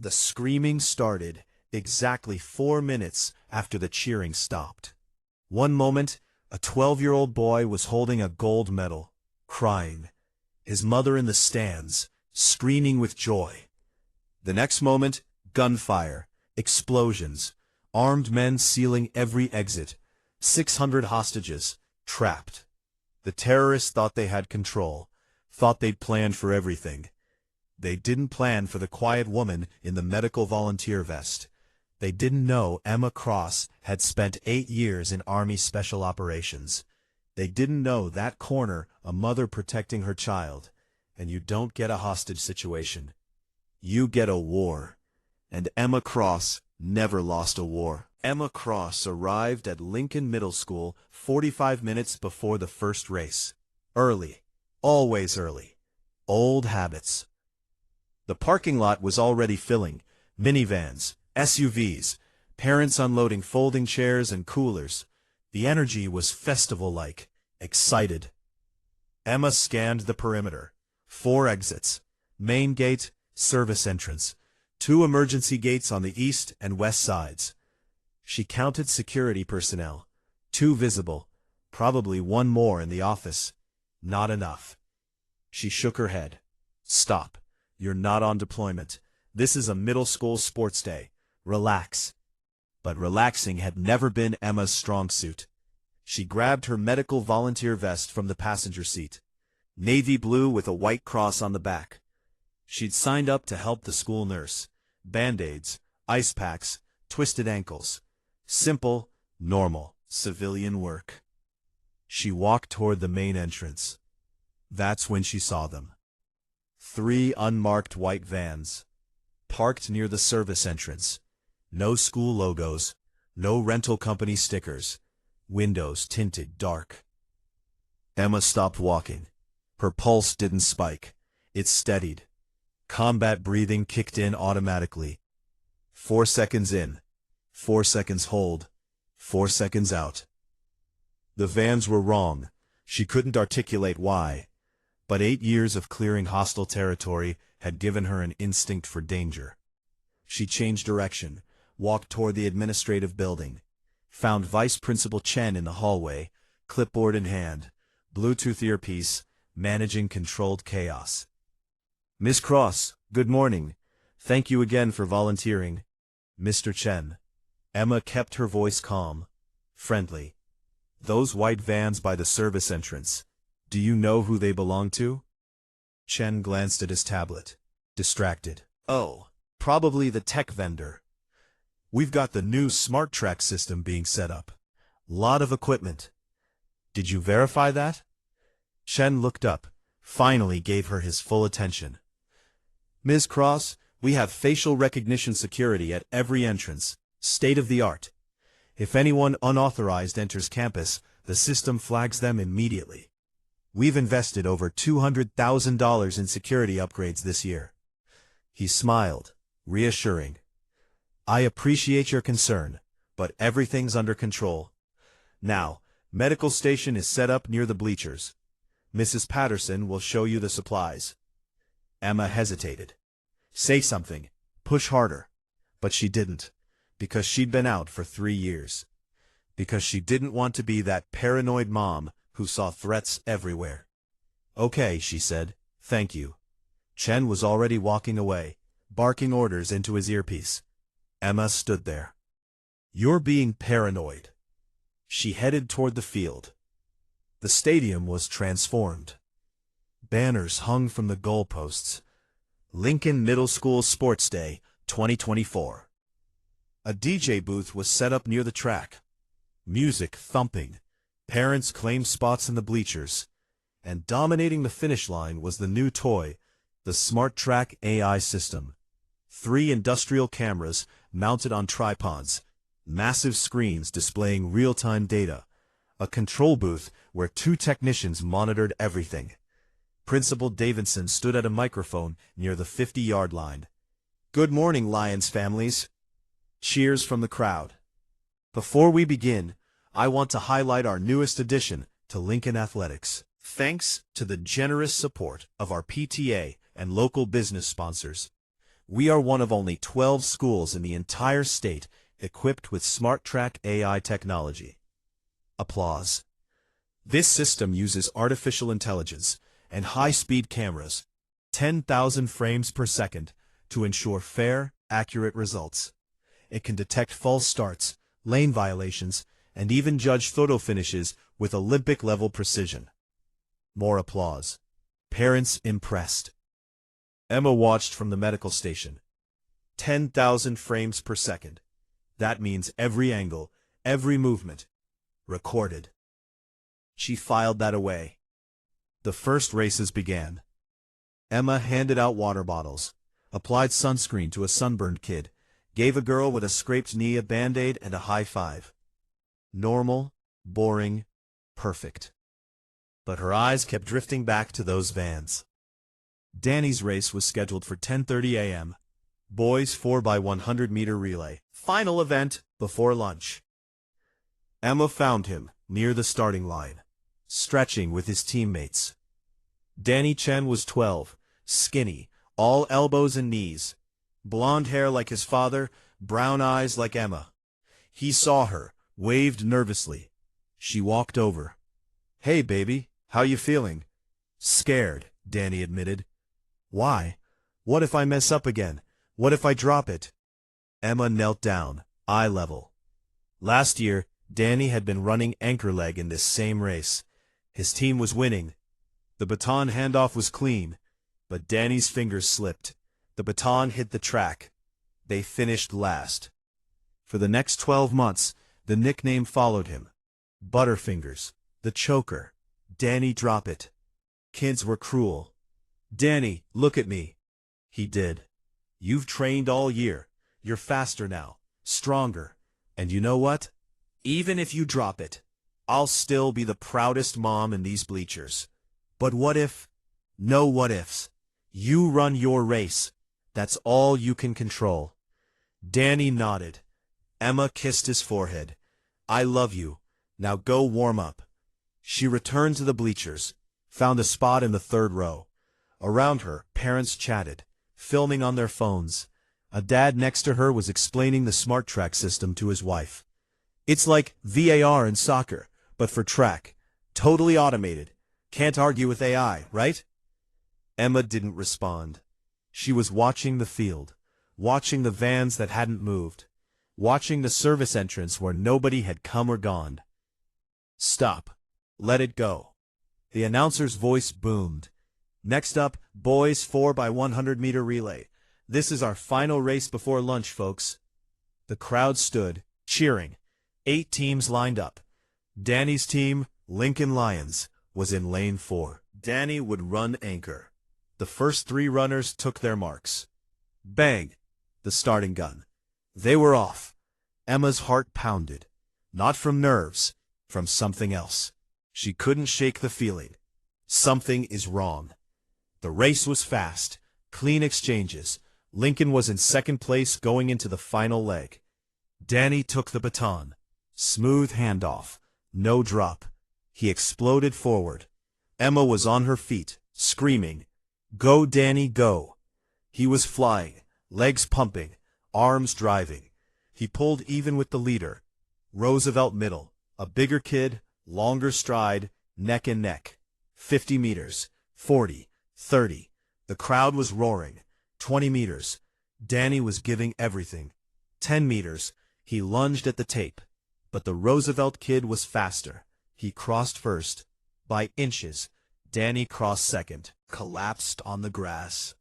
The screaming started exactly 4 minutes after the cheering stopped. One moment, a 12-year-old boy was holding a gold medal, crying. His mother in the stands, screaming with joy. The next moment, gunfire, explosions, armed men sealing every exit, 600 hostages, trapped. The terrorists thought they had control, thought they'd planned for everything. They didn't plan for the quiet woman in the medical volunteer vest. They didn't know Emma Cross had spent 8 years in Army Special Operations. They didn't know that corner, a mother protecting her child. And you don't get a hostage situation. You get a war. And Emma Cross never lost a war. Emma Cross arrived at Lincoln Middle School 45 minutes before the first race. Early. Always early. Old habits. The parking lot was already filling. Minivans, SUVs, parents unloading folding chairs and coolers. The energy was festival-like, excited. Emma scanned the perimeter. 4 exits. Main gate, service entrance. 2 emergency gates on the east and west sides. She counted security personnel. 2 visible. Probably 1 more in the office. Not enough. She shook her head. Stop. You're not on deployment. This is a middle school sports day. Relax. But relaxing had never been Emma's strong suit. She grabbed her medical volunteer vest from the passenger seat. Navy blue with a white cross on the back. She'd signed up to help the school nurse. Band-aids, ice packs, twisted ankles. Simple, normal, civilian work. She walked toward the main entrance. That's when she saw them. 3 unmarked white vans, parked near the service entrance. No school logos, no rental company stickers, windows tinted dark. Emma stopped walking. Her pulse didn't spike. It steadied. Combat breathing kicked in automatically. 4 seconds in. 4 seconds hold. 4 seconds out. The vans were wrong. She couldn't articulate why. But 8 years of clearing hostile territory had given her an instinct for danger. She changed direction, walked toward the administrative building, found Vice Principal Chen in the hallway, clipboard in hand, Bluetooth earpiece, managing controlled chaos. Miss Cross, good morning. Thank you again for volunteering. Mr. Chen. Emma kept her voice calm, friendly. Those white vans by the service entrance. Do you know who they belong to? Chen glanced at his tablet, distracted. Oh, probably the tech vendor. We've got the new SmartTrack system being set up. Lot of equipment. Did you verify that? Chen looked up, finally gave her his full attention. Ms. Cross, we have facial recognition security at every entrance, state-of-the-art. If anyone unauthorized enters campus, the system flags them immediately. We've invested over $200,000 in security upgrades this year. He smiled, reassuring. I appreciate your concern, but everything's under control. Now, medical station is set up near the bleachers. Mrs. Patterson will show you the supplies. Emma hesitated. Say something. Push harder. But she didn't, because she'd been out for 3 years. Because she didn't want to be that paranoid mom who saw threats everywhere. Okay, she said. Thank you. Chen was already walking away, barking orders into his earpiece. Emma stood there. You're being paranoid. She headed toward the field. The stadium was transformed. Banners hung from the goalposts. Lincoln Middle School Sports Day, 2024. A DJ booth was set up near the track. Music thumping. Parents claimed spots in the bleachers. And dominating the finish line was the new toy, the SmartTrack AI system. 3 industrial cameras mounted on tripods, massive screens displaying real-time data, a control booth where 2 technicians monitored everything. Principal Davidson stood at a microphone near the 50-yard line. Good morning, Lions families. Cheers from the crowd. Before we begin, I want to highlight our newest addition to Lincoln Athletics. Thanks to the generous support of our PTA and local business sponsors, We are one of only 12 schools in the entire state equipped with SmartTrack AI technology. Applause. This system uses artificial intelligence and high-speed cameras, 10,000 frames per second, to ensure fair, accurate results. It can detect false starts, lane violations, and even judge photo finishes with Olympic-level precision. More applause. Parents impressed. Emma watched from the medical station. 10,000 frames per second. That means every angle, every movement. Recorded. She filed that away. The first races began. Emma handed out water bottles, applied sunscreen to a sunburned kid, gave a girl with a scraped knee a Band-Aid and a high five. Normal, boring, perfect. But her eyes kept drifting back to those vans. Danny's race was scheduled for 10:30 a.m. Boys 4x100-meter relay. Final event before lunch. Emma found him near the starting line, stretching with his teammates. Danny Chen was 12, skinny, all elbows and knees, blonde hair like his father, brown eyes like Emma. He saw her, waved nervously. She walked over. "Hey, baby, how you feeling?" "Scared," Danny admitted. "Why? What if I mess up again? What if I drop it?" Emma knelt down, eye level. Last year, Danny had been running anchor leg in this same race. His team was winning. The baton handoff was clean, but Danny's fingers slipped. The baton hit the track. They finished last. For the next 12 months, the nickname followed him. Butterfingers, the choker. Danny, drop it. Kids were cruel. "Danny, look at me." He did. "You've trained all year. You're faster now, stronger. And you know what? Even if you drop it, I'll still be the proudest mom in these bleachers. But what if? No what ifs. You run your race. That's all you can control." Danny nodded. Emma kissed his forehead. "I love you. Now go warm up." She returned to the bleachers, found a spot in the third row. Around her, parents chatted, filming on their phones. A dad next to her was explaining the SmartTrack system to his wife. "It's like VAR in soccer, but for track. Totally automated. Can't argue with AI, right?" Emma didn't respond. She was watching the field, watching the vans that hadn't moved, watching the service entrance where nobody had come or gone. "Stop. Let it go." The announcer's voice boomed. "Next up, boys 4x100-meter relay. This is our final race before lunch, folks." The crowd stood, cheering. 8 teams lined up. Danny's team, Lincoln Lions, was in lane 4. Danny would run anchor. The first 3 runners took their marks. Bang! The starting gun. They were off. Emma's heart pounded. Not from nerves, from something else. She couldn't shake the feeling. Something is wrong. The race was fast, clean exchanges. Lincoln was in second place going into the final leg. Danny took the baton. Smooth handoff. No drop. He exploded forward. Emma was on her feet, screaming, "Go, Danny, go!" He was flying, legs pumping, arms driving. He pulled even with the leader. Roosevelt middle, a bigger kid, longer stride, neck and neck. 50 meters, 40, 30. The crowd was roaring. 20 meters. Danny was giving everything. 10 meters. He lunged at the tape. But the Roosevelt kid was faster. He crossed first. By inches. Danny crossed second. Collapsed on the grass.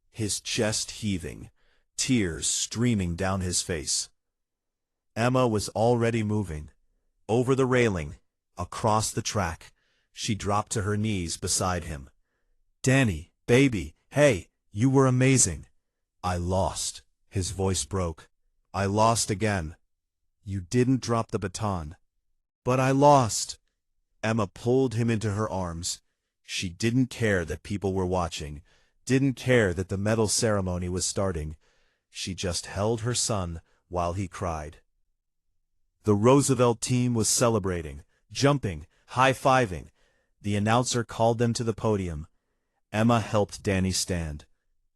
His chest heaving. Tears streaming down his face. Emma was already moving. Over the railing. Across the track. She dropped to her knees beside him. "Danny, baby, hey, you were amazing." "I lost." His voice broke. "I lost again." "You didn't drop the baton." "But I lost." Emma pulled him into her arms. She didn't care that people were watching, didn't care that the medal ceremony was starting. She just held her son while he cried. The Roosevelt team was celebrating, jumping, high-fiving. The announcer called them to the podium. Emma helped Danny stand.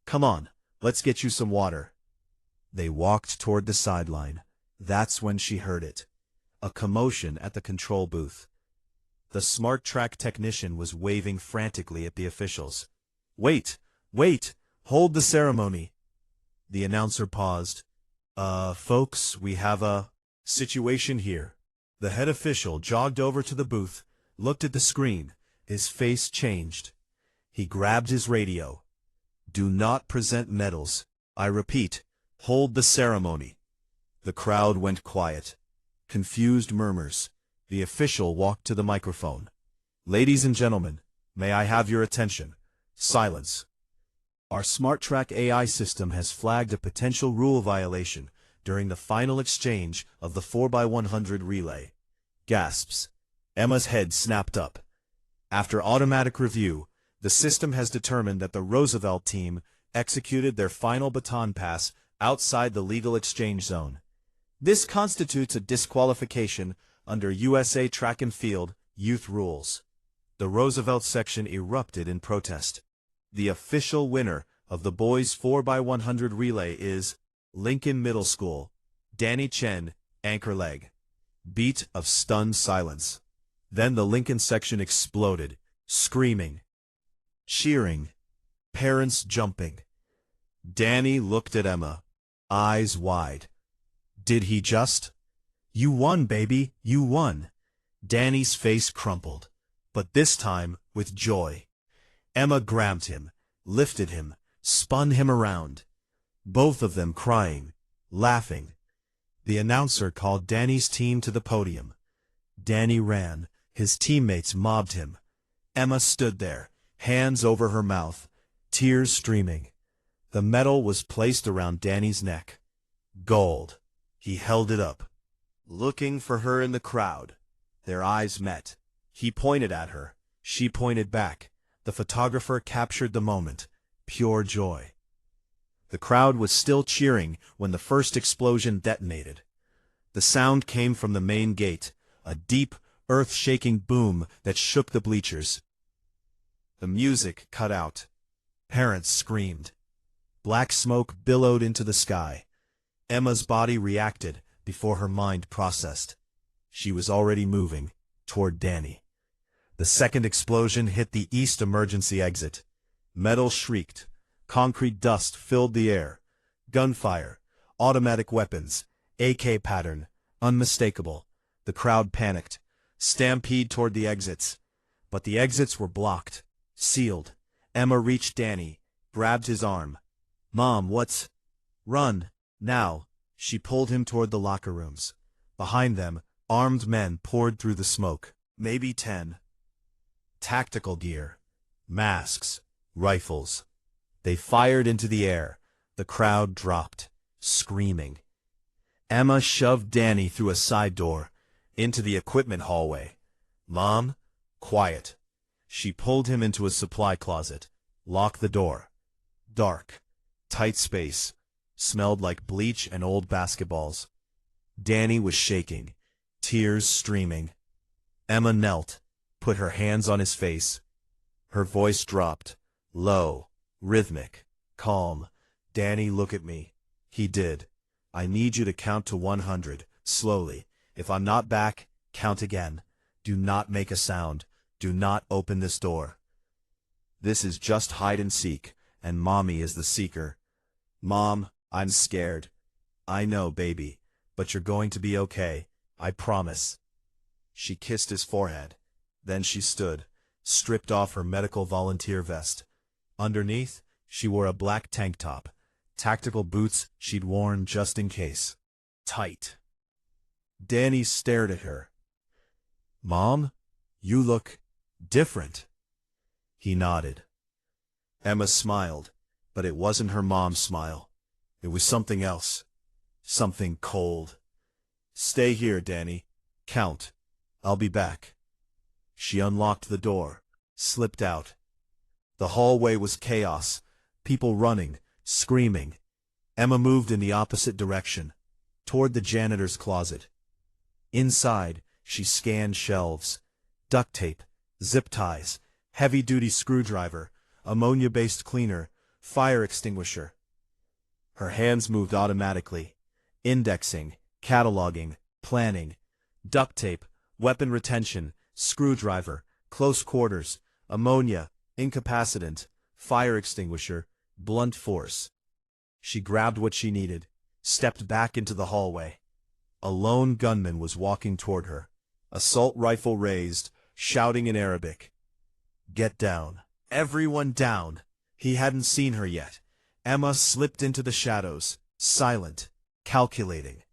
"Come on, Let's get you some water. They walked toward the sideline. That's when she heard it. A commotion at the control booth. The SmartTrack technician was waving frantically at the officials. Wait, wait, hold the ceremony. The announcer paused. Folks, we have a situation here. The head official jogged over to the booth, looked at the screen. His face changed. He grabbed his radio. Do not present medals. I repeat, hold the ceremony. The crowd went quiet. Confused murmurs. The official walked to the microphone. Ladies and gentlemen, may I have your attention? Silence. Our SmartTrack AI system has flagged a potential rule violation during the final exchange of the 4x100 relay. Gasps. Emma's head snapped up. After automatic review, the system has determined that the Roosevelt team executed their final baton pass outside the legal exchange zone. This constitutes a disqualification under USA Track and Field Youth Rules. The Roosevelt section erupted in protest. The official winner of the boys 4x100 relay is Lincoln Middle School, Danny Chen, anchor leg. Beat of stunned silence. Then the Lincoln section exploded, screaming, cheering, parents jumping. Danny looked at Emma, eyes wide. Did he just? You won, baby, you won. Danny's face crumpled, but this time with joy. Emma grabbed him, lifted him, spun him around. Both of them crying, laughing. The announcer called Danny's team to the podium. Danny ran. His teammates mobbed him. Emma stood there, hands over her mouth, tears streaming. The medal was placed around Danny's neck. Gold. He held it up, looking for her in the crowd. Their eyes met. He pointed at her. She pointed back. The photographer captured the moment. Pure joy. The crowd was still cheering when the first explosion detonated. The sound came from the main gate, a deep, earth-shaking boom that shook the bleachers. The music cut out. Parents screamed. Black smoke billowed into the sky. Emma's body reacted before her mind processed. She was already moving toward Danny. The second explosion hit the east emergency exit. Metal shrieked. Concrete dust filled the air. Gunfire, automatic weapons, AK pattern, unmistakable. The crowd panicked. Stampede toward the exits. But the exits were blocked, sealed. Emma reached Danny, grabbed his arm. Mom, what's... Run, now. She pulled him toward the locker rooms. Behind them, armed men poured through the smoke. Maybe 10. Tactical gear. Masks. Rifles. They fired into the air. The crowd dropped, screaming. Emma shoved Danny through a side door, into the equipment hallway. Mom, quiet. She pulled him into a supply closet, locked the door. Dark, tight space, smelled like bleach and old basketballs. Danny was shaking, tears streaming. Emma knelt, put her hands on his face. Her voice dropped, low, rhythmic, calm. Danny, look at me. He did. I need you to count to 100, slowly. If I'm not back, count again. Do not make a sound. Do not open this door. This is just hide and seek, and Mommy is the seeker. Mom, I'm scared. I know, baby, but you're going to be okay. I promise. She kissed his forehead. Then she stood, stripped off her medical volunteer vest. Underneath, she wore a black tank top, tactical boots she'd worn just in case. Tight. Danny stared at her. Mom, you look different. He nodded. Emma smiled, but it wasn't her mom's smile. It was something else. Something cold. Stay here, Danny. Count. I'll be back. She unlocked the door, slipped out. The hallway was chaos, people running, screaming. Emma moved in the opposite direction, toward the janitor's closet. Inside, she scanned shelves. Duct tape, zip ties, heavy-duty screwdriver, ammonia-based cleaner, fire extinguisher. Her hands moved automatically. Indexing, cataloging, planning, duct tape, weapon retention, screwdriver, close quarters, ammonia, incapacitant, fire extinguisher, blunt force. She grabbed what she needed, stepped back into the hallway. A lone gunman was walking toward her, assault rifle raised, shouting in Arabic. "Get down. Everyone down." He hadn't seen her yet. Emma slipped into the shadows, silent, calculating.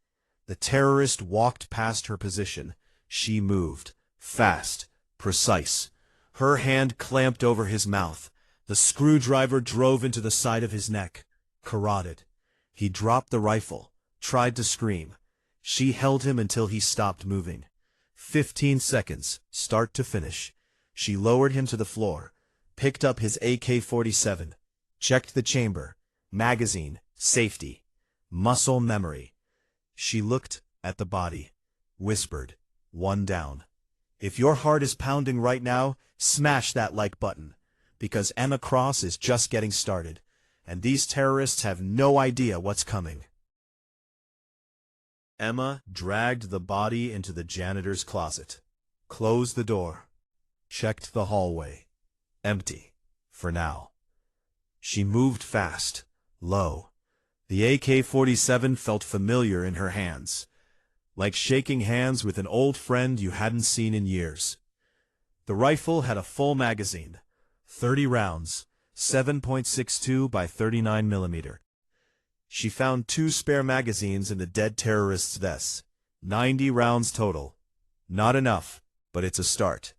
The terrorist walked past her position. She moved, fast, precise. Her hand clamped over his mouth. The screwdriver drove into the side of his neck, carotid. He dropped the rifle, tried to scream. She held him until he stopped moving. 15 seconds, start to finish. She lowered him to the floor, picked up his AK-47, checked the chamber, magazine, safety, muscle memory. She looked at the body, whispered, "One down." If your heart is pounding right now, smash that like button, because Emma Cross is just getting started, and these terrorists have no idea what's coming. Emma dragged the body into the janitor's closet, closed the door, checked the hallway. Empty, for now. She moved fast, low. The AK-47 felt familiar in her hands, like shaking hands with an old friend you hadn't seen in years. The rifle had a full magazine, 30 rounds, 7.62 by 39 mm. She found 2 spare magazines in the dead terrorist's vest, 90 rounds total. Not enough, but it's a start.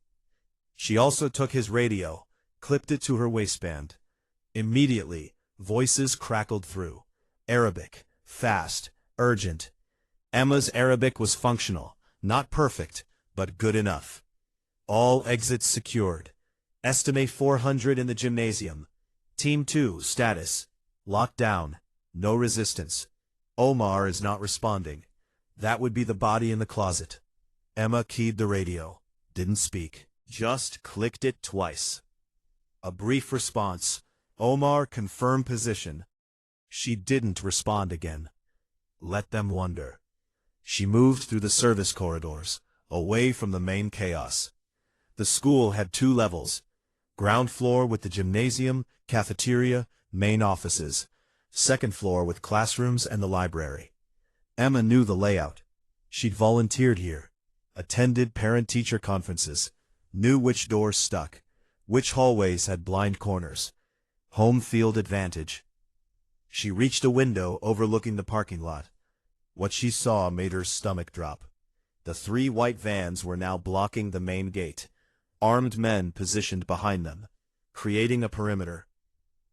She also took his radio, clipped it to her waistband. Immediately, voices crackled through. Arabic, fast, urgent. Emma's Arabic was functional, not perfect, but good enough. All exits secured. Estimate 400 in the gymnasium. Team 2, status. Locked down. No resistance. Omar is not responding. That would be the body in the closet. Emma keyed the radio. Didn't speak. Just clicked it twice. A brief response. Omar, confirm position. She didn't respond again. Let them wonder. She moved through the service corridors, away from the main chaos. The school had 2 levels. Ground floor with the gymnasium, cafeteria, main offices. Second floor with classrooms and the library. Emma knew the layout. She'd volunteered here, attended parent-teacher conferences, knew which doors stuck, which hallways had blind corners. Home field advantage. She reached a window overlooking the parking lot. What she saw made her stomach drop. The 3 white vans were now blocking the main gate, armed men positioned behind them, creating a perimeter.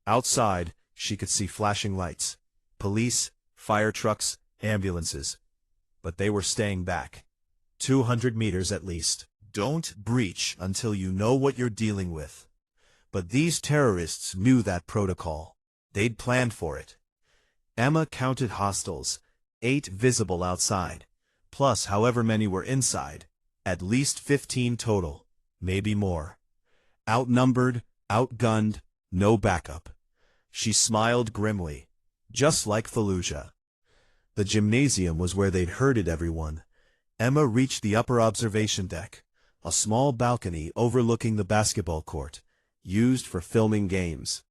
Outside, she could see flashing lights, police, fire trucks, ambulances. But they were staying back. 200 meters at least. Don't breach until you know what you're dealing with. But these terrorists knew that protocol. They'd planned for it. Emma counted hostiles, 8 visible outside, plus however many were inside, at least 15 total, maybe more. Outnumbered, outgunned, no backup. She smiled grimly, just like Fallujah. The gymnasium was where they'd herded everyone. Emma reached the upper observation deck, a small balcony overlooking the basketball court, used for filming games.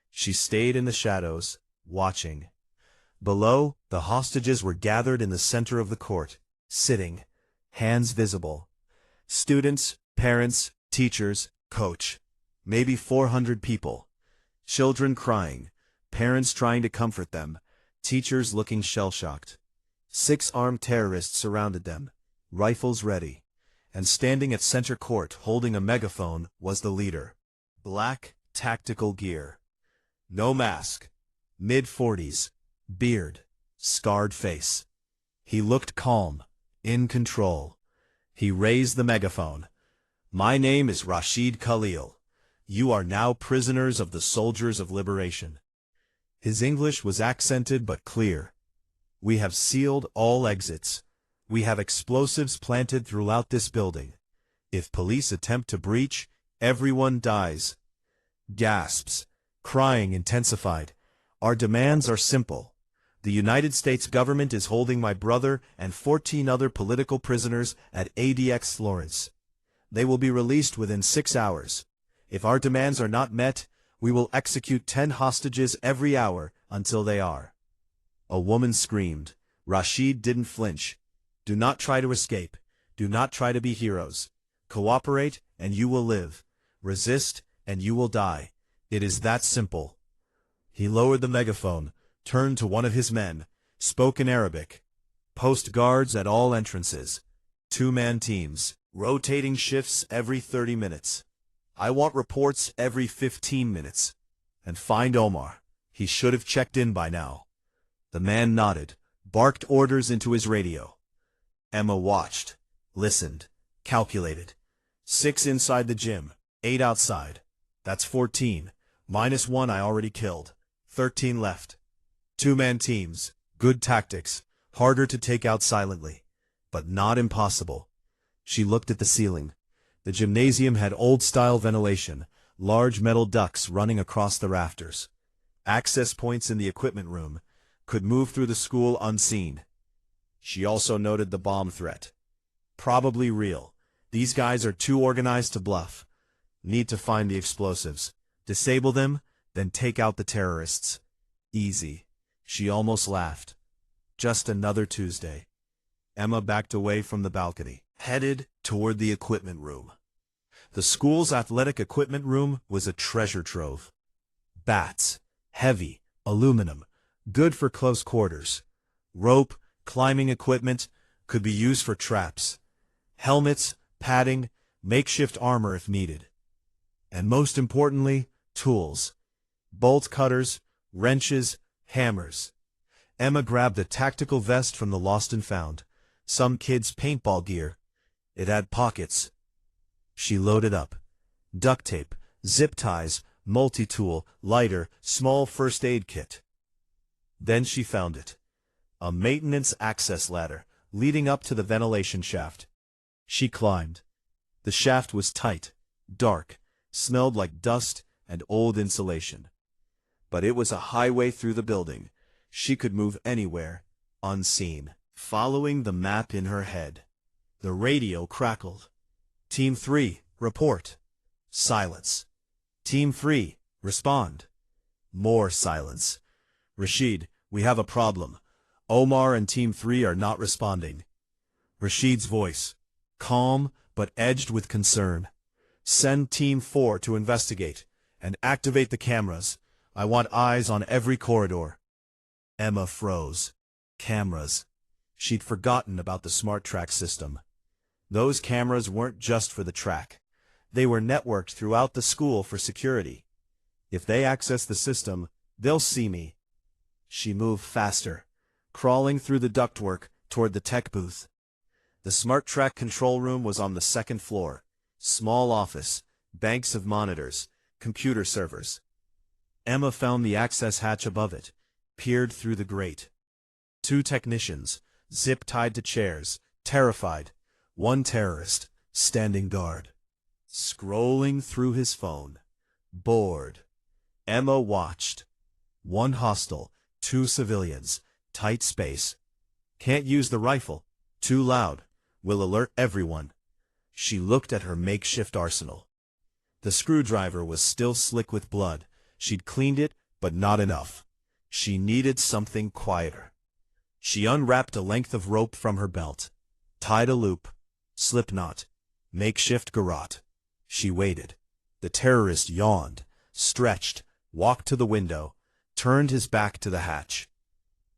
She stayed in the shadows, watching. Below, the hostages were gathered in the center of the court, sitting, hands visible. Students, parents, teachers, coach. Maybe 400 people. Children crying, parents trying to comfort them, teachers looking shell-shocked. 6 armed terrorists surrounded them, rifles ready. And standing at center court holding a megaphone was the leader. Black, tactical gear. No mask. Mid-40s. Beard. Scarred face. He looked calm, in control. He raised the megaphone. "My name is Rashid Khalil. You are now prisoners of the soldiers of liberation." His English was accented but clear. "We have sealed all exits. We have explosives planted throughout this building. If police attempt to breach, everyone dies." Gasps. Crying intensified. "Our demands are simple. The United States government is holding my brother and 14 other political prisoners at ADX Florence. They will be released within 6 hours. If our demands are not met, we will execute 10 hostages every hour until they are. A woman screamed. Rashid didn't flinch. Do not try to escape. Do not try to be heroes. Cooperate, and you will live. Resist, and you will die. It is that simple. He lowered the megaphone, turned to one of his men, spoke in Arabic. Post guards at all entrances. 2-man teams, rotating shifts every 30 minutes. I want reports every 15 minutes. And find Omar. He should have checked in by now. The man nodded, barked orders into his radio. Emma watched, listened, calculated. 6 inside the gym, 8 outside. That's 14, minus 1 I already killed. 13 left. 2-man teams, good tactics, harder to take out silently, but not impossible. She looked at the ceiling. The gymnasium had old-style ventilation, large metal ducts running across the rafters. Access points in the equipment room, could move through the school unseen. She also noted the bomb threat. Probably real. These guys are too organized to bluff. Need to find the explosives. Disable them, then take out the terrorists. Easy. She almost laughed. Just another Tuesday. Emma backed away from the balcony, headed toward the equipment room. The school's athletic equipment room was a treasure trove. Bats, heavy, aluminum, good for close quarters. Rope, climbing equipment, could be used for traps. Helmets, padding, makeshift armor if needed. And most importantly, tools. Bolt cutters, wrenches, hammers. Emma grabbed a tactical vest from the lost and found. Some kid's paintball gear. It had pockets. She loaded up. Duct tape, zip ties, multi-tool, lighter, small first aid kit. Then she found it. A maintenance access ladder, leading up to the ventilation shaft. She climbed. The shaft was tight, dark, smelled like dust and old insulation. But it was a highway through the building. She could move anywhere, unseen. Following the map in her head, the radio crackled. Team 3, report. Silence. Team 3, respond. More silence. Rashid, we have a problem. Omar and Team 3 are not responding. Rashid's voice, calm but edged with concern. Send Team 4 to investigate, and activate the cameras. I want eyes on every corridor. Emma froze. Cameras. She'd forgotten about the SmartTrack system. Those cameras weren't just for the track. They were networked throughout the school for security. If they access the system, they'll see me. She moved faster, crawling through the ductwork toward the tech booth. The SmartTrack control room was on the second floor. Small office, banks of monitors, computer servers. Emma found the access hatch above it, peered through the grate. 2 technicians, zip-tied to chairs, terrified. 1 terrorist, standing guard. Scrolling through his phone. Bored. Emma watched. 1 hostile, 2 civilians, tight space. Can't use the rifle. Too loud. Will alert everyone. She looked at her makeshift arsenal. The screwdriver was still slick with blood. She'd cleaned it, but not enough. She needed something quieter. She unwrapped a length of rope from her belt, tied a loop, slip knot, makeshift garrote. She waited. The terrorist yawned, stretched, walked to the window, turned his back to the hatch.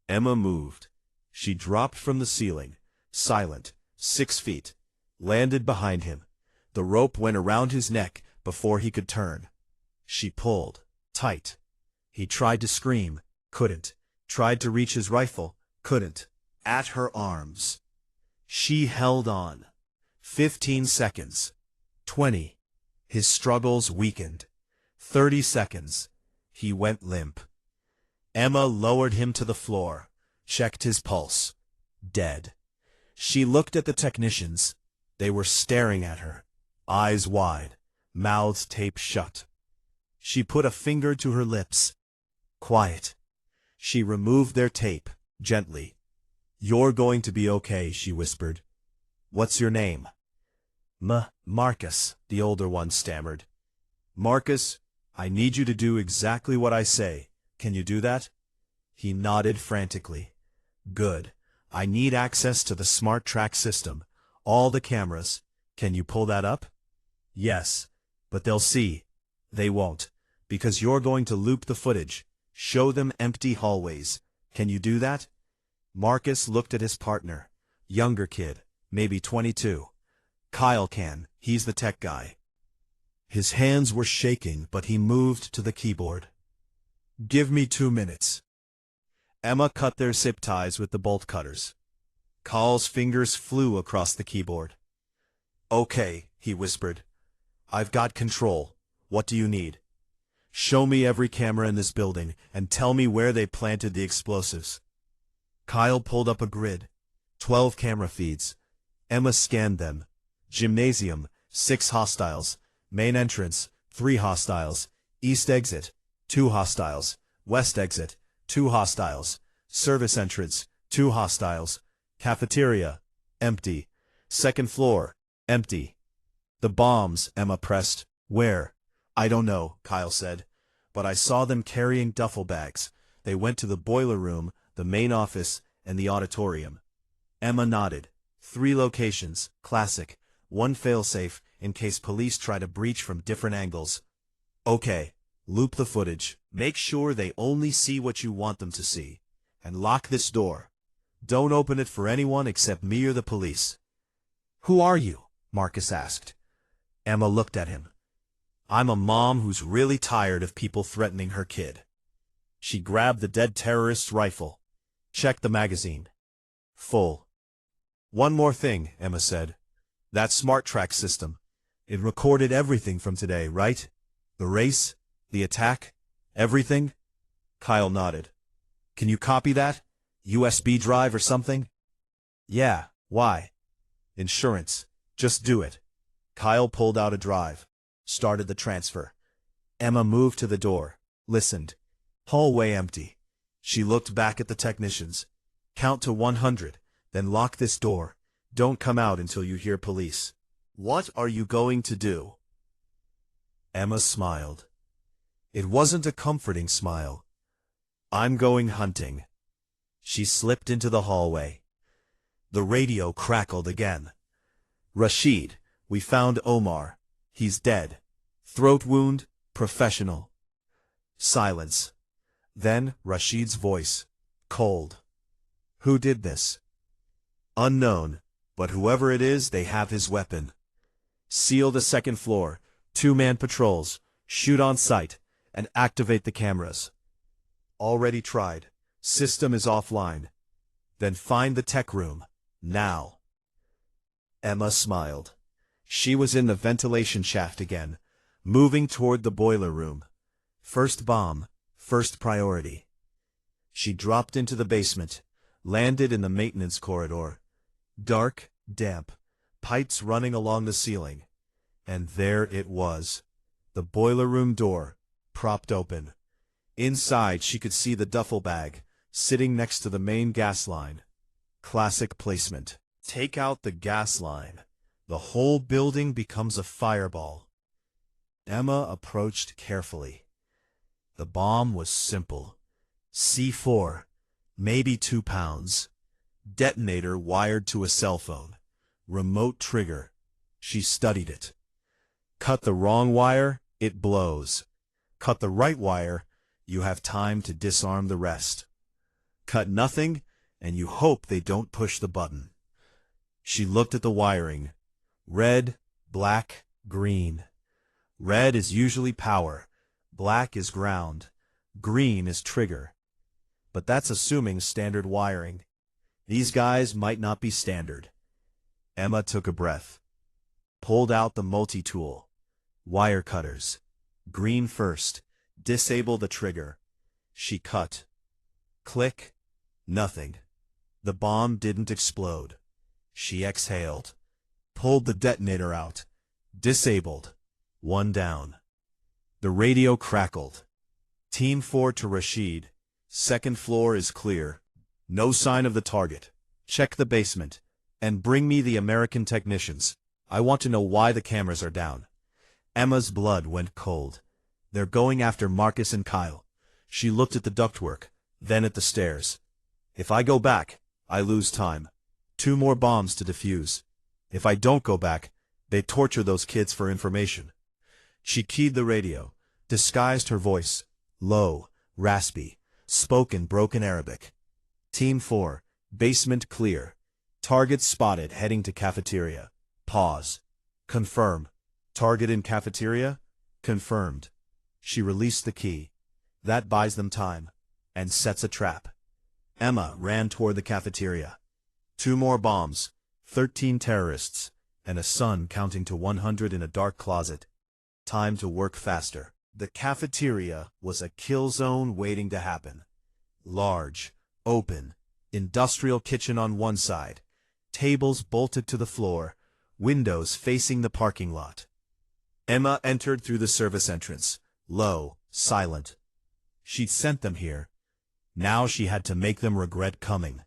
Emma moved. She dropped from the ceiling, silent, 6 feet, landed behind him. The rope went around his neck before he could turn. She pulled, tight. He tried to scream, couldn't. Tried to reach his rifle, couldn't. At her arms. She held on. 15 seconds. 20. His struggles weakened. 30 seconds. He went limp. Emma lowered him to the floor, checked his pulse. Dead. She looked at the technicians. They were staring at her, eyes wide, mouths taped shut. She put a finger to her lips. Quiet. She removed their tape, gently. "You're going to be okay," she whispered. "What's your name?" Marcus," the older one stammered. "Marcus, I need you to do exactly what I say. Can you do that?" He nodded frantically. "Good. I need access to the SmartTrack system. All the cameras. Can you pull that up?" "Yes. But they'll see." "They won't. Because you're going to loop the footage. Show them empty hallways. Can you do that?" Marcus looked at his partner. Younger kid, maybe 22. "Kyle can. He's the tech guy." His hands were shaking, but he moved to the keyboard. "Give me 2 minutes." Emma cut their zip ties with the bolt cutters. Kyle's fingers flew across the keyboard. "Okay," he whispered. "I've got control. What do you need?" "Show me every camera in this building, and tell me where they planted the explosives." Kyle pulled up a grid. 12 camera feeds. Emma scanned them. Gymnasium, 6 hostiles. Main entrance, 3 hostiles. East exit, 2 hostiles. West exit, 2 hostiles. Service entrance, 2 hostiles. Cafeteria, empty. Second floor, empty. "The bombs," Emma pressed. "Where?" "I don't know," Kyle said. "But I saw them carrying duffel bags. They went to the boiler room, the main office, and the auditorium." Emma nodded. 3 locations, classic. 1 failsafe, in case police try to breach from different angles. "Okay, loop the footage. Make sure they only see what you want them to see. And lock this door. Don't open it for anyone except me or the police." "Who are you?" Marcus asked. Emma looked at him. "I'm a mom who's really tired of people threatening her kid." She grabbed the dead terrorist's rifle. "Check the magazine." "Full." "One more thing," Emma said. "That SmartTrack system. It recorded everything from today, right? The race, the attack, everything?" Kyle nodded. "Can you copy that? USB drive or something?" "Yeah, why?" "Insurance. Just do it." Kyle pulled out a drive. Started the transfer. Emma moved to the door. Listened. Hallway empty. She looked back at the technicians. "Count to 100, then lock this door. Don't come out until you hear police." "What are you going to do?" Emma smiled. It wasn't a comforting smile. "I'm going hunting." She slipped into the hallway. The radio crackled again. "Rashid, we found Omar. He's dead. Throat wound, professional." Silence. Then Rashid's voice, cold. "Who did this?" "Unknown, but whoever it is, they have his weapon. Seal the second floor, 2-man patrols, shoot on sight, and activate the cameras." "Already tried. System is offline." "Then find the tech room, now." Emma smiled. She was in the ventilation shaft again, moving toward the boiler room. First bomb, first priority. She dropped into the basement, landed in the maintenance corridor. Dark, damp, pipes running along the ceiling. And there it was. The boiler room door, propped open. Inside she could see the duffel bag, sitting next to the main gas line. Classic placement. Take out the gas line. The whole building becomes a fireball. Emma approached carefully. The bomb was simple. C4, maybe 2 pounds. Detonator wired to a cell phone. Remote trigger. She studied it. Cut the wrong wire, it blows. Cut the right wire, you have time to disarm the rest. Cut nothing, and you hope they don't push the button. She looked at the wiring. Red, black, green. Red is usually power. Black is ground. Green is trigger. But that's assuming standard wiring. These guys might not be standard. Emma took a breath. Pulled out the multi-tool. Wire cutters. Green first. Disable the trigger. She cut. Click. Nothing. The bomb didn't explode. She exhaled. Pulled the detonator out. Disabled. 1 down. The radio crackled. Team 4 to Rashid. Second floor is clear. No sign of the target. Check the basement. And bring me the American technicians. I want to know why the cameras are down. Emma's blood went cold. They're going after Marcus and Kyle. She looked at the ductwork, then at the stairs. If I go back, I lose time. 2 more bombs to defuse. If I don't go back, they torture those kids for information. She keyed the radio, disguised her voice, low, raspy, spoke in broken Arabic. Team 4, basement clear. Target spotted heading to cafeteria. Pause. Confirm. Target in cafeteria? Confirmed. She released the key. That buys them time, and sets a trap. Emma ran toward the cafeteria. 2 more bombs, 13 terrorists, and a sun counting to 100 in a dark closet. Time to work faster. The cafeteria was a kill zone waiting to happen. Large, open, industrial kitchen on one side, tables bolted to the floor, windows facing the parking lot. Emma entered through the service entrance, low, silent. She'd sent them here. Now she had to make them regret coming.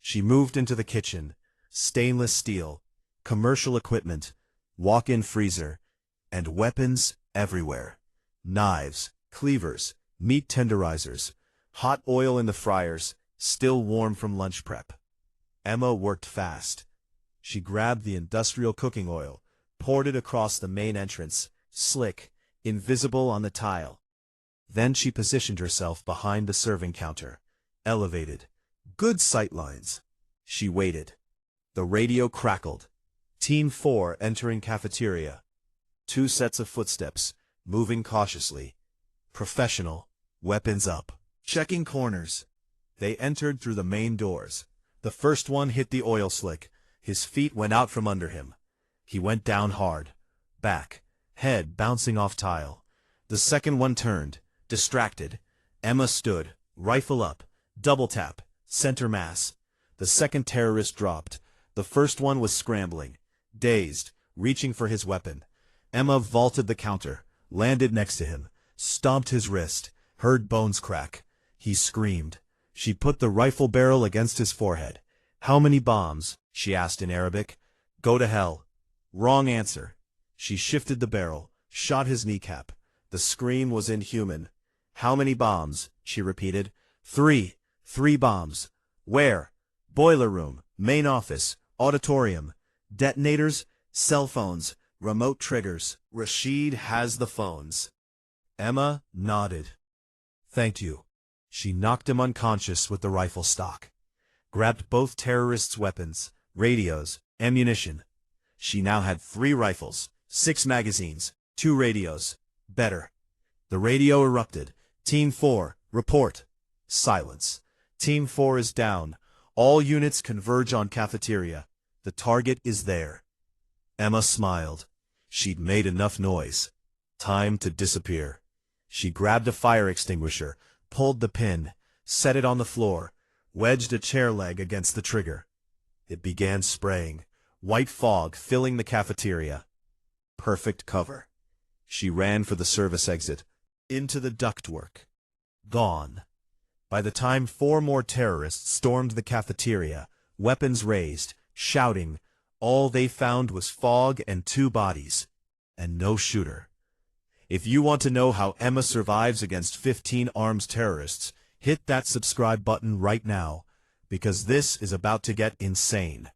She moved into the kitchen, stainless steel, commercial equipment, walk-in freezer, and weapons everywhere. Knives, cleavers, meat tenderizers, hot oil in the fryers, still warm from lunch prep. Emma worked fast. She grabbed the industrial cooking oil, poured it across the main entrance, slick, invisible on the tile. Then she positioned herself behind the serving counter, elevated. Good sight lines. She waited. The radio crackled. Team 4 entering cafeteria. 2 sets of footsteps, moving cautiously. Professional, weapons up. Checking corners. They entered through the main doors. The first one hit the oil slick. His feet went out from under him. He went down hard. Back, head bouncing off tile. The second one turned, distracted. Emma stood, rifle up, double tap, center mass. The second terrorist dropped. The first one was scrambling, dazed, reaching for his weapon. Emma vaulted the counter, landed next to him, stomped his wrist, heard bones crack. He screamed. She put the rifle barrel against his forehead. How many bombs? She asked in Arabic. Go to hell. Wrong answer. She shifted the barrel, shot his kneecap. The scream was inhuman. How many bombs? She repeated. 3. 3 bombs. Where? Boiler room, main office, auditorium. Detonators, cell phones, remote triggers. Rashid has the phones. Emma nodded. Thank you. She knocked him unconscious with the rifle stock. Grabbed both terrorists' weapons, radios, ammunition. She now had 3 rifles, 6 magazines, 2 radios. Better. The radio erupted. Team 4, report. Silence. Team 4 is down. All units converge on cafeteria. The target is there. Emma smiled. She'd made enough noise. Time to disappear. She grabbed a fire extinguisher, pulled the pin, set it on the floor, wedged a chair leg against the trigger. It began spraying, white fog filling the cafeteria. Perfect cover. She ran for the service exit, into the ductwork. Gone. By the time 4 more terrorists stormed the cafeteria, weapons raised, shouting, all they found was fog and 2 bodies, and no shooter. If you want to know how Emma survives against 15 armed terrorists, hit that subscribe button right now, because this is about to get insane.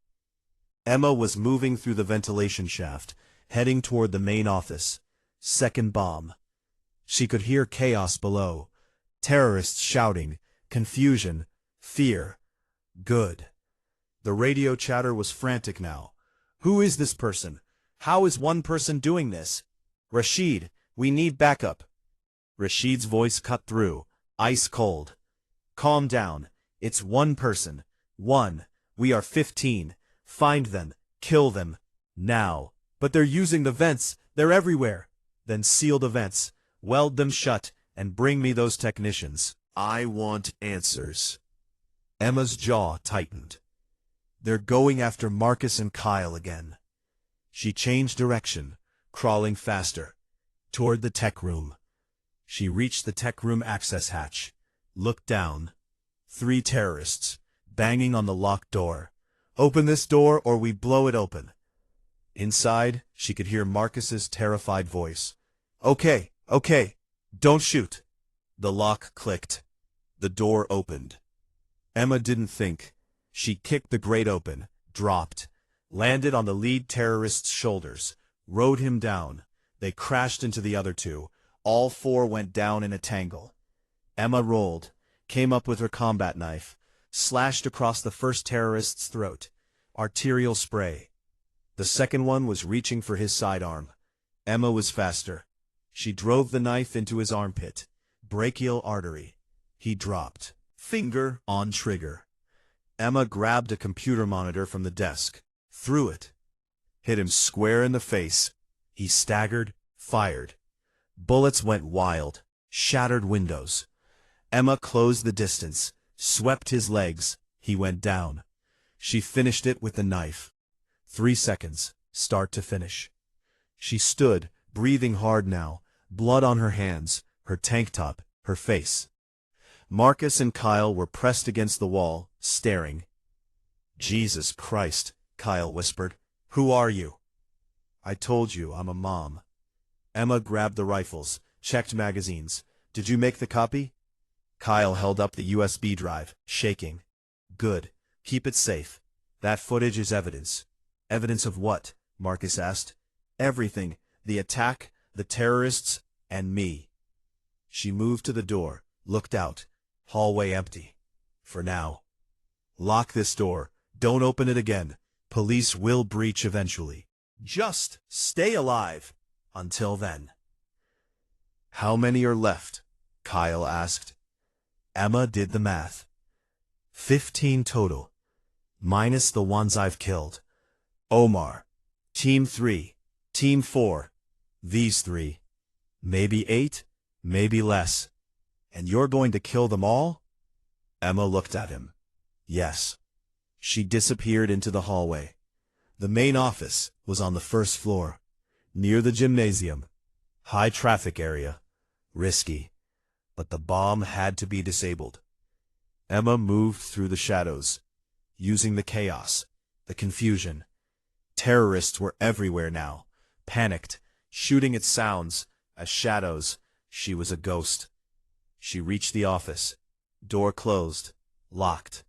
Emma was moving through the ventilation shaft, heading toward the main office. Second bomb. She could hear chaos below. Terrorists shouting, confusion, fear. Good. The radio chatter was frantic now. Who is this person? How is one person doing this? Rashid, we need backup. Rashid's voice cut through, ice cold. Calm down. It's one person. 1. We are 15. Find them. Kill them. Now. But they're using the vents. They're everywhere. Then seal the vents. Weld them shut, and bring me those technicians. I want answers. Emma's jaw tightened. They're going after Marcus and Kyle again. She changed direction, crawling faster, toward the tech room. She reached the tech room access hatch. looked down. 3 terrorists, banging on the locked door. "Open this door or we blow it open." Inside, she could hear Marcus's terrified voice. "Okay, okay, don't shoot." The lock clicked. The door opened. Emma didn't think. She kicked the grate open, dropped, landed on the lead terrorist's shoulders, rode him down. They crashed into the other 2. All 4 went down in a tangle. Emma rolled, came up with her combat knife, slashed across the first terrorist's throat. Arterial spray. The second one was reaching for his sidearm. Emma was faster. She drove the knife into his armpit. Brachial artery. He dropped. Finger on trigger. Emma grabbed a computer monitor from the desk, threw it. Hit him square in the face. He staggered, fired. Bullets went wild, shattered windows. Emma closed the distance, swept his legs. He went down. She finished it with the knife. 3 seconds, start to finish. She stood, breathing hard now, blood on her hands, her tank top, her face. Marcus and Kyle were pressed against the wall, staring. "Jesus Christ," Kyle whispered. "Who are you?" "I told you, I'm a mom." Emma grabbed the rifles, checked magazines. "Did you make the copy?" Kyle held up the USB drive, shaking. "Good. Keep it safe. That footage is evidence." "Evidence of what?" Marcus asked. "Everything. The attack, the terrorists, and me." She moved to the door, looked out. Hallway empty. For now. "Lock this door. Don't open it again. Police will breach eventually. Just stay alive until then." "How many are left?" Kyle asked. Emma did the math. 15 total, minus the ones I've killed. Omar, Team 3, Team 4, these 3. Maybe 8, maybe less. And you're going to kill them all? Emma looked at him. Yes. She disappeared into the hallway. The main office was on the first floor, near the gymnasium. High traffic area. Risky. But the bomb had to be disabled. Emma moved through the shadows, using the chaos, the confusion. Terrorists were everywhere now, panicked, shooting at sounds, as shadows. She was a ghost. She reached the office. Door closed, locked.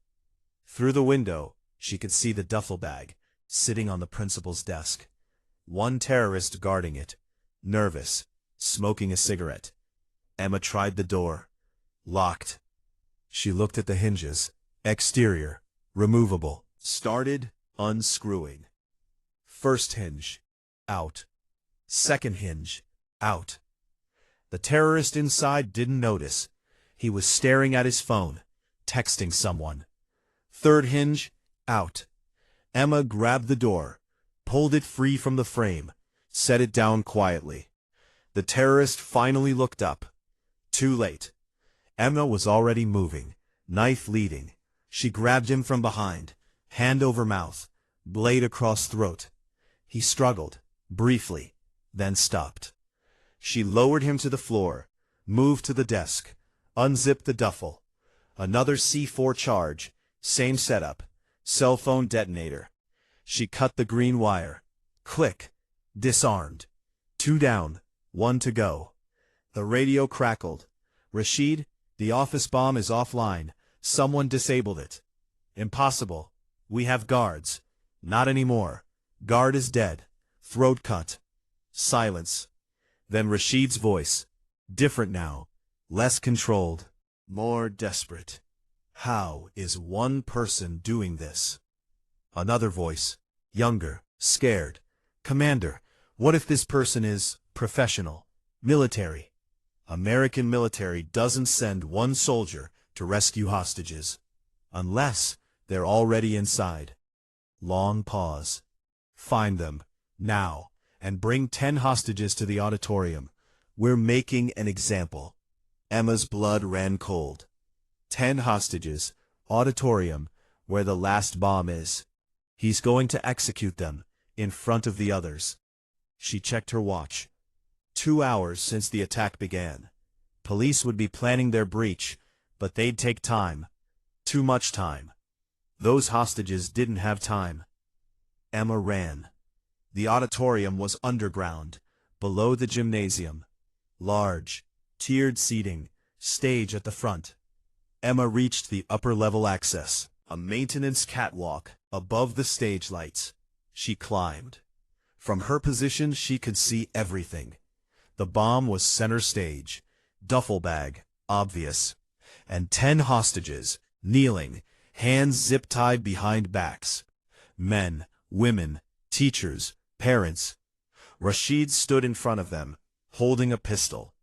Through the window, she could see the duffel bag, sitting on the principal's desk. One terrorist guarding it, nervous, smoking a cigarette. Emma tried the door. Locked. She looked at the hinges. Exterior, removable. Started unscrewing. First hinge, out. Second hinge, out. The terrorist inside didn't notice. He was staring at his phone, texting someone. Third hinge, out. Emma grabbed the door, pulled it free from the frame, set it down quietly. The terrorist finally looked up. Too late. Emma was already moving, knife leading. She grabbed him from behind, hand over mouth, blade across throat. He struggled, briefly, then stopped. She lowered him to the floor, moved to the desk, unzipped the duffel. Another C4 charge, same setup, cell phone detonator. She cut the green wire. Click. Disarmed. 2 down, 1 to go. The radio crackled. Rashid, the office bomb is offline. Someone disabled it. Impossible. We have guards. Not anymore. Guard is dead. Throat cut. Silence. Then Rashid's voice. Different now. Less controlled. More desperate. How is one person doing this? Another voice. Younger. Scared. Commander, what if this person is professional? Military. American military doesn't send one soldier to rescue hostages. Unless they're already inside. Long pause. Find them, now, and bring 10 hostages to the auditorium. We're making an example. Emma's blood ran cold. 10 hostages, auditorium, where the last bomb is. He's going to execute them, in front of the others. She checked her watch. 2 hours since the attack began. Police would be planning their breach, But they'd take time. Too much time. Those hostages didn't have time. Emma ran. The auditorium was underground, below the gymnasium. Large, tiered seating, stage at the front. Emma reached the upper-level access, a maintenance catwalk above the stage lights. She climbed. From her position she could see everything. The bomb was center stage, duffel bag, obvious, and 10 hostages, kneeling, hands zip-tied behind backs. Men, women, teachers, parents. Rashid stood in front of them, holding a pistol.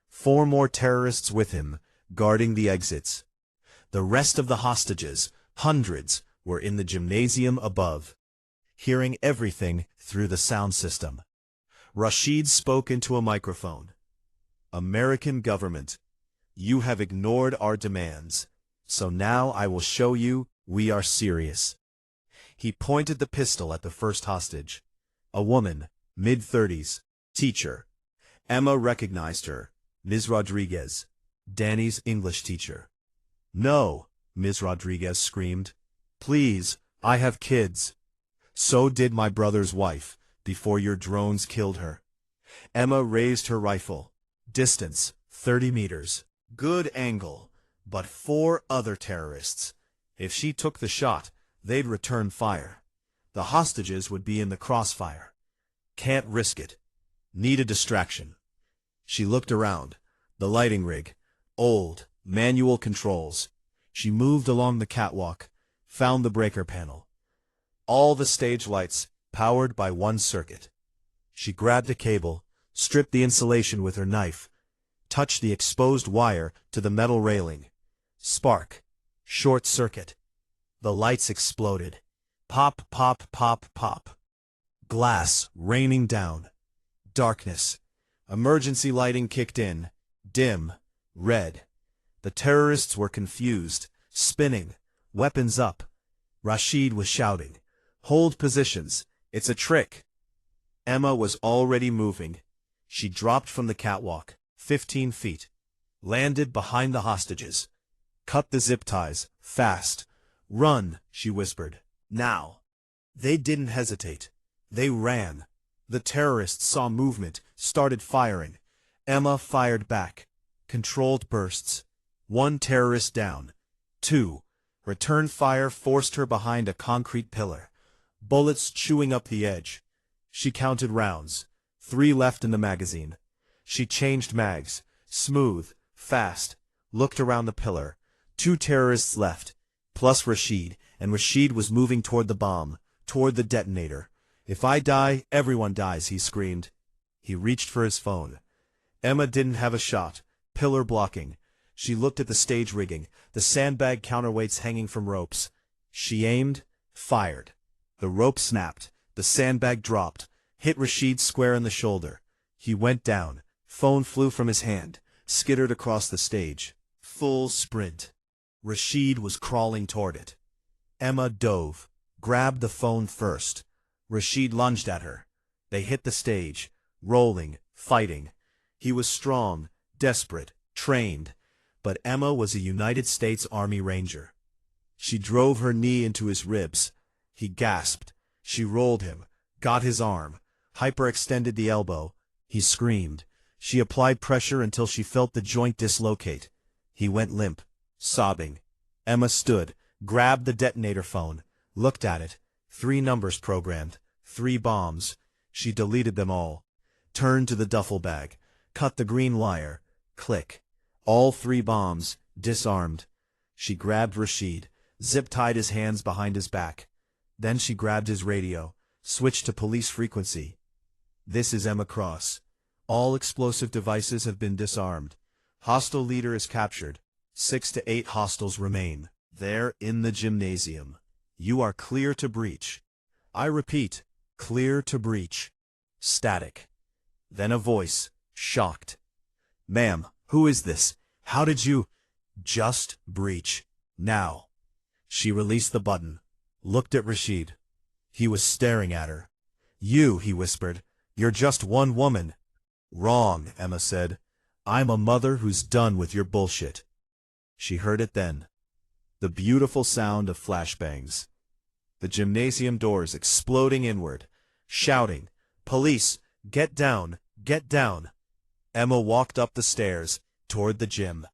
4 more terrorists with him, guarding the exits. The rest of the hostages, hundreds, were in the gymnasium above, hearing everything through the sound system. Rashid spoke into a microphone. American government, you have ignored our demands, so now I will show you we are serious. He pointed the pistol at the first hostage. A woman, mid-30s, teacher. Emma recognized her, Ms. Rodriguez, Danny's English teacher. No, Ms. Rodriguez screamed. Please, I have kids. So did my brother's wife, before your drones killed her. Emma raised her rifle. Distance, 30 meters. Good angle, but 4 other terrorists. If she took the shot, they'd return fire. The hostages would be in the crossfire. Can't risk it. Need a distraction. She looked around. The lighting rig. Old, manual controls. She moved along the catwalk, found the breaker panel. All the stage lights, powered by one circuit. She grabbed a cable, stripped the insulation with her knife, touched the exposed wire to the metal railing. Spark. Short circuit. The lights exploded. Pop, pop, pop, pop. Glass raining down. Darkness. Emergency lighting kicked in. Dim. Red. The terrorists were confused, spinning, weapons up. Rashid was shouting, "Hold positions, it's a trick." Emma was already moving. She dropped from the catwalk, 15 feet. Landed behind the hostages. Cut the zip ties, fast. "Run," she whispered. "Now." They didn't hesitate. They ran. The terrorists saw movement, started firing. Emma fired back. Controlled bursts. 1 terrorist down. 2. Return fire forced her behind a concrete pillar. Bullets chewing up the edge. She counted rounds. 3 left in the magazine. She changed mags. Smooth, fast. Looked around the pillar. 2 terrorists left, plus Rashid, and Rashid was moving toward the bomb, toward the detonator. "If I die, everyone dies," he screamed. He reached for his phone. Emma didn't have a shot. Pillar blocking. She looked at the stage rigging, the sandbag counterweights hanging from ropes. She aimed, fired. The rope snapped. The sandbag dropped, hit Rashid square in the shoulder. He went down. Phone flew from his hand, skittered across the stage. Full sprint. Rashid was crawling toward it. Emma dove, grabbed the phone first. Rashid lunged at her. They hit the stage, rolling, fighting. He was strong, desperate, trained, but Emma was a United States Army Ranger. She drove her knee into his ribs. He gasped. She rolled him, got his arm, hyperextended the elbow. He screamed. She applied pressure until she felt the joint dislocate. He went limp, sobbing. Emma stood, grabbed the detonator phone, looked at it. 3 numbers programmed, 3 bombs. She deleted them all. Turned to the duffel bag, cut the green wire. Click. All 3 bombs, disarmed. She grabbed Rashid, zip-tied his hands behind his back. Then she grabbed his radio, switched to police frequency. "This is Emma Cross. All explosive devices have been disarmed. Hostile leader is captured. 6 to 8 hostiles remain. They're in the gymnasium. You are clear to breach. I repeat, clear to breach." Static. Then a voice, shocked. "Ma'am, who is this? How did you—" "Just breach. Now." She released the button, looked at Rashid. He was staring at her. "You," he whispered, "you're just one woman." "Wrong," Emma said. "I'm a mother who's done with your bullshit." She heard it then. The beautiful sound of flashbangs. The gymnasium doors exploding inward, shouting, "Police! Get down! Get down!" Emma walked up the stairs, toward the gym.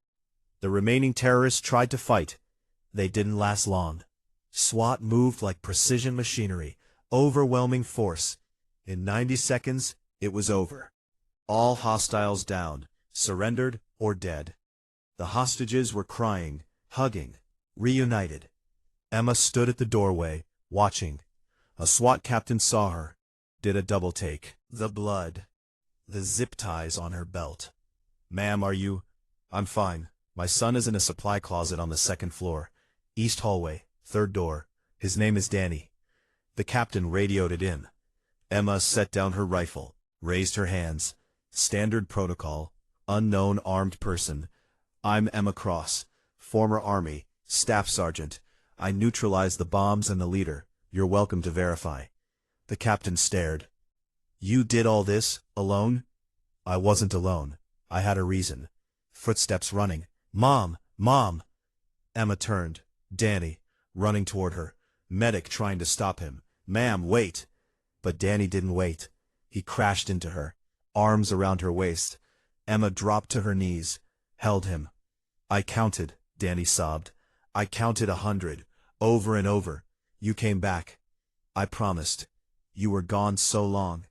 The remaining terrorists tried to fight. They didn't last long. SWAT moved like precision machinery, overwhelming force. In 90 seconds, it was over. All hostiles down, surrendered or dead. The hostages were crying, hugging, reunited. Emma stood at the doorway, watching. A SWAT captain saw her, did a double take. The blood. The zip ties on her belt. "Ma'am, are you—" "I'm fine. My son is in a supply closet on the second floor. East hallway, third door. His name is Danny." The captain radioed it in. Emma set down her rifle, raised her hands. Standard protocol. Unknown armed person. "I'm Emma Cross, former Army, Staff Sergeant. I neutralized the bombs and the leader. You're welcome to verify." The captain stared. "You did all this, alone?" "I wasn't alone. I had a reason." Footsteps running. "Mom! Mom!" Emma turned. Danny, running toward her. Medic trying to stop him. "Ma'am, wait!" But Danny didn't wait. He crashed into her, arms around her waist. Emma dropped to her knees, held him. "I counted," Danny sobbed. "I counted 100, over and over. You came back. I promised. You were gone so long.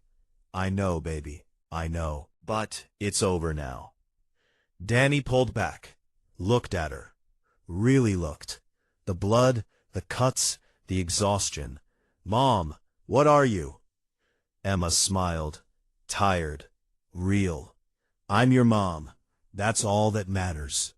I know, baby, I know. But it's over now." Danny pulled back, looked at her. Really looked. The blood, the cuts, the exhaustion. "Mom, what are you?" Emma smiled. Tired. Real. "I'm your mom. That's all that matters."